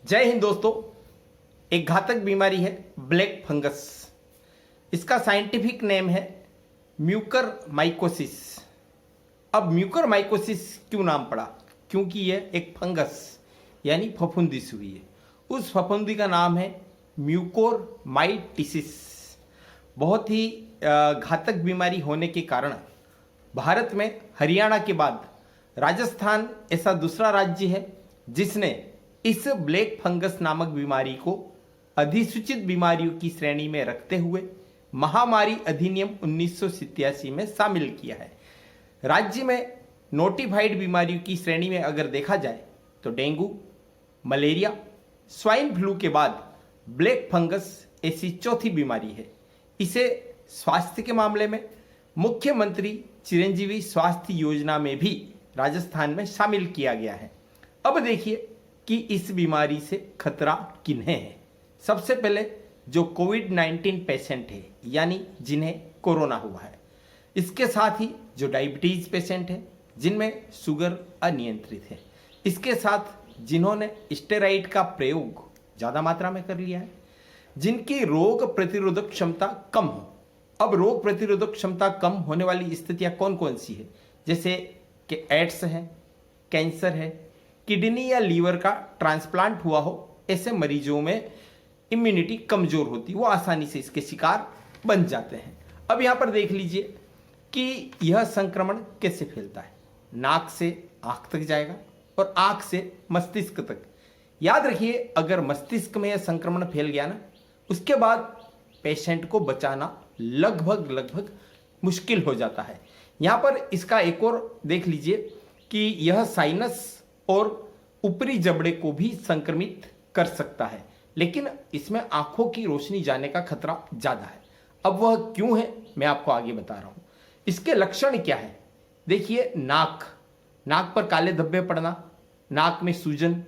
जय हिंद दोस्तों। एक घातक बीमारी है ब्लैक फंगस। इसका साइंटिफिक नेम है म्यूकर माइकोसिस। अब म्यूकर माइकोसिस क्यों नाम पड़ा? क्योंकि यह एक फंगस यानी फफूंदी से हुई है। उस फफूंदी का नाम है म्यूकोर माइटिसिस। बहुत ही घातक बीमारी होने के कारण भारत में हरियाणा के बाद राजस्थान ऐसा दूसरा राज्य है जिसने इस ब्लैक फंगस नामक बीमारी को अधिसूचित बीमारियों की श्रेणी में रखते हुए महामारी अधिनियम 1987 में शामिल किया है। राज्य में नोटिफाइड बीमारियों की श्रेणी में अगर देखा जाए तो डेंगू, मलेरिया, स्वाइन फ्लू के बाद ब्लैक फंगस ऐसी चौथी बीमारी है। इसे स्वास्थ्य के मामले में मुख्यमंत्री चिरंजीवी स्वास्थ्य योजना में भी राजस्थान में शामिल किया गया है। अब देखिए कि इस बीमारी से खतरा किन्हें है। सबसे पहले जो कोविड-19 पेशेंट है यानी जिन्हें कोरोना हुआ है, इसके साथ ही जो डायबिटीज पेशेंट है जिनमें शुगर अनियंत्रित है, इसके साथ जिन्होंने स्टेरॉइड का प्रयोग ज़्यादा मात्रा में कर लिया है, जिनकी रोग प्रतिरोधक क्षमता कम हो। अब रोग प्रतिरोधक क्षमता कम होने वाली स्थितियां कौन कौन सी है? जैसे कि एड्स है, कैंसर है, किडनी या लीवर का ट्रांसप्लांट हुआ हो, ऐसे मरीजों में इम्यूनिटी कमजोर होती, वो आसानी से इसके शिकार बन जाते हैं। अब यहाँ पर देख लीजिए कि यह संक्रमण कैसे फैलता है। नाक से आंख तक जाएगा और आंख से मस्तिष्क तक। याद रखिए, अगर मस्तिष्क में यह संक्रमण फैल गया ना, उसके बाद पेशेंट को बचाना लगभग मुश्किल हो जाता है। यहाँ पर इसका एक और देख लीजिए कि यह साइनस और ऊपरी जबड़े को भी संक्रमित कर सकता है, लेकिन इसमें आंखों की रोशनी जाने का खतरा ज्यादा है। अब वह क्यों है मैं आपको आगे बता रहा हूं। इसके लक्षण क्या है? देखिए, नाक पर काले धब्बे पड़ना, नाक में सूजन,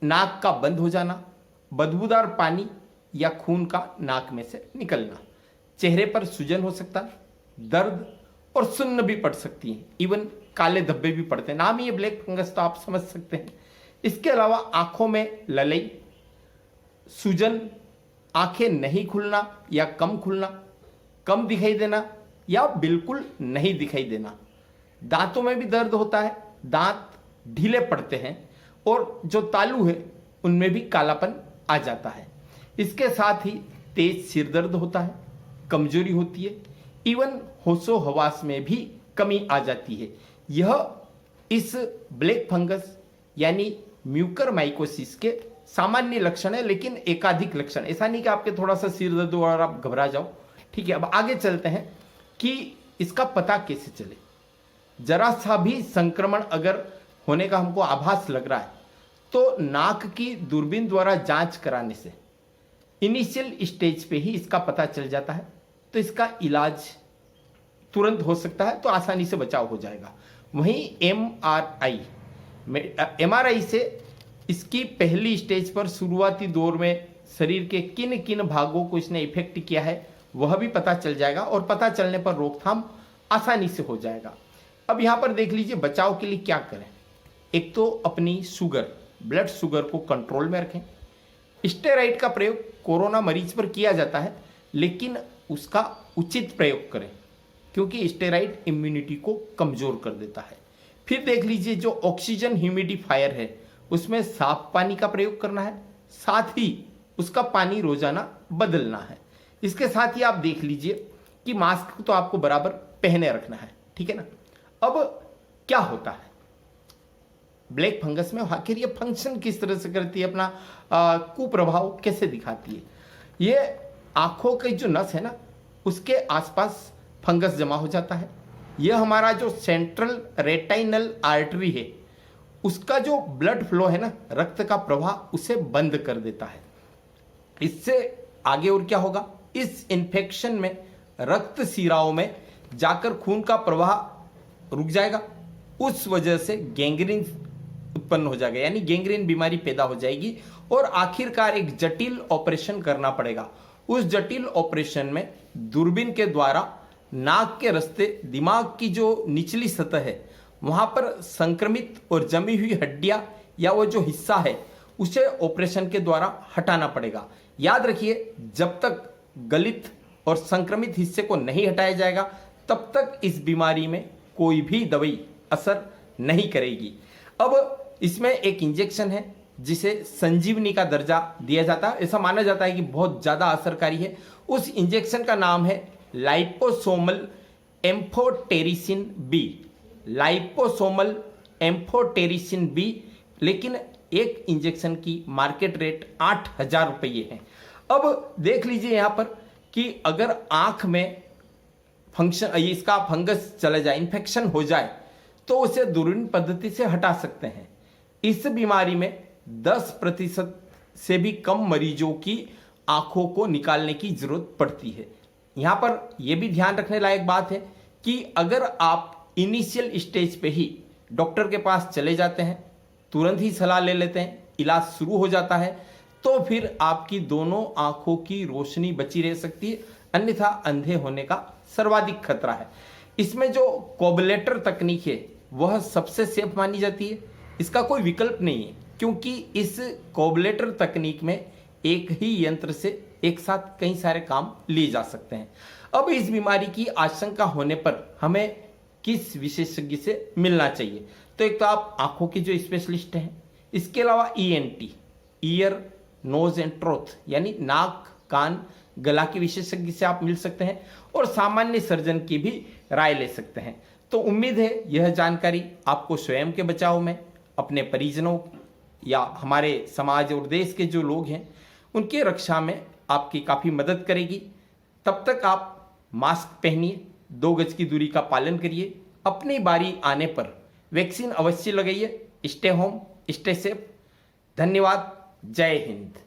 नाक का बंद हो जाना, बदबूदार पानी या खून का नाक में से निकलना, चेहरे पर सूजन हो सकता है, दर्द और सुन्न भी पड़ सकती है, इवन काले धब्बे भी पड़ते हैं। नाम ही ये ब्लैक फंगस, तो आप समझ सकते हैं। इसके अलावा आंखों में ललई, सूजन, आंखें नहीं खुलना या कम खुलना, कम दिखाई देना या बिल्कुल नहीं दिखाई देना, दांतों में भी दर्द होता है, दांत ढीले पड़ते हैं और जो तालू है उनमें भी कालापन आ जाता है। इसके साथ ही तेज सिर दर्द होता है, कमजोरी होती है, इवन होशो हवास में भी कमी आ जाती है। यह इस ब्लैक फंगस यानी म्यूकर माइकोसिस के सामान्य लक्षण है, लेकिन एकाधिक लक्षण। ऐसा नहीं कि आपके थोड़ा सा सिर दर्द हो और आप घबरा जाओ। ठीक है, अब आगे चलते हैं कि इसका पता कैसे चले। जरा सा भी संक्रमण अगर होने का हमको आभास लग रहा है तो नाक की दूरबीन द्वारा जांच कराने से इनिशियल स्टेज पे ही इसका पता चल जाता है, तो इसका इलाज तुरंत हो सकता है, तो आसानी से बचाव हो जाएगा। वहीं एमआरआई से इसकी पहली स्टेज पर शुरुआती दौर में शरीर के किन किन भागों को इसने इफेक्ट किया है वह भी पता चल जाएगा और पता चलने पर रोकथाम आसानी से हो जाएगा। अब यहाँ पर देख लीजिए बचाव के लिए क्या करें। एक तो अपनी ब्लड शुगर को कंट्रोल में रखें। स्टेरॉइड का प्रयोग कोरोना मरीज पर किया जाता है, लेकिन उसका उचित प्रयोग करें क्योंकि स्टेरॉइड इम्यूनिटी को कमजोर कर देता है। फिर देख लीजिए जो ऑक्सीजन ह्यूमिडिफायर है उसमें साफ पानी का प्रयोग करना है, साथ ही उसका पानी रोजाना बदलना है। इसके साथ ही आप देख लीजिए कि मास्क तो आपको बराबर पहने रखना है, ठीक है ना। अब क्या होता है ब्लैक फंगस में, आखिर ये फंक्शन किस तरह से करती है, अपना कुप्रभाव कैसे दिखाती है? ये आंखों की जो नस है ना उसके आसपास फंगस जमा हो जाता है। यह हमारा जो सेंट्रल रेटाइनल आर्टरी है उसका जो ब्लड फ्लो है ना, रक्त का प्रवाह, उसे बंद कर देता है। इससे आगे और क्या होगा, इस इन्फेक्शन में रक्त शिराओं में जाकर खून का प्रवाह रुक जाएगा। उस वजह से गैंग्रीन उत्पन्न हो जाएगा, यानी गैंग्रीन बीमारी पैदा हो जाएगी और आखिरकार एक जटिल ऑपरेशन करना पड़ेगा। उस जटिल ऑपरेशन में दूरबीन के द्वारा नाक के रास्ते दिमाग की जो निचली सतह है वहां पर संक्रमित और जमी हुई हड्डियां या वो जो हिस्सा है उसे ऑपरेशन के द्वारा हटाना पड़ेगा। याद रखिए, जब तक गलित और संक्रमित हिस्से को नहीं हटाया जाएगा तब तक इस बीमारी में कोई भी दवाई असर नहीं करेगी। अब इसमें एक इंजेक्शन है जिसे संजीवनी का दर्जा दिया जाता है, ऐसा माना जाता है कि बहुत ज़्यादा असरकारी है। उस इंजेक्शन का नाम है liposomal amphotericin B, liposomal amphotericin B. लेकिन एक इंजेक्शन की मार्केट रेट 8,000 रुपये है। अब देख लीजिए यहाँ पर कि अगर आंख में इसका फंगस चला जाए, इन्फेक्शन हो जाए, तो उसे दूरबीन पद्धति से हटा सकते हैं। इस बीमारी में 10% से भी कम मरीजों की आंखों को निकालने की जरूरत पड़ती है। यहाँ पर यह भी ध्यान रखने लायक बात है कि अगर आप इनिशियल स्टेज पे ही डॉक्टर के पास चले जाते हैं, तुरंत ही सलाह ले लेते हैं, इलाज शुरू हो जाता है, तो फिर आपकी दोनों आंखों की रोशनी बची रह सकती है, अन्यथा अंधे होने का सर्वाधिक खतरा है। इसमें जो कोबलेटर तकनीक है वह सबसे सेफ मानी जाती है, इसका कोई विकल्प नहीं है, क्योंकि इस कोबलेटर तकनीक में एक ही यंत्र से एक साथ कई सारे काम लिए जा सकते हैं। अब इस बीमारी की आशंका होने पर हमें किस विशेषज्ञ से मिलना चाहिए? तो एक तो आप आंखों के जो स्पेशलिस्ट हैं, इसके अलावा ENT, ear nose and throat, यानी नाक कान गला के विशेषज्ञ से आप मिल सकते हैं, और सामान्य सर्जन की भी राय ले सकते हैं। तो उम्मीद है यह जानकारी आपको स्वयं के बचाव में, अपने परिजनों या हमारे समाज और देश के जो लोग हैं उनकी रक्षा में आपकी काफ़ी मदद करेगी। तब तक आप मास्क पहनिए, 2 गज की दूरी का पालन करिए, अपनी बारी आने पर वैक्सीन अवश्य लगाइए। Stay home, stay safe. धन्यवाद। जय हिंद।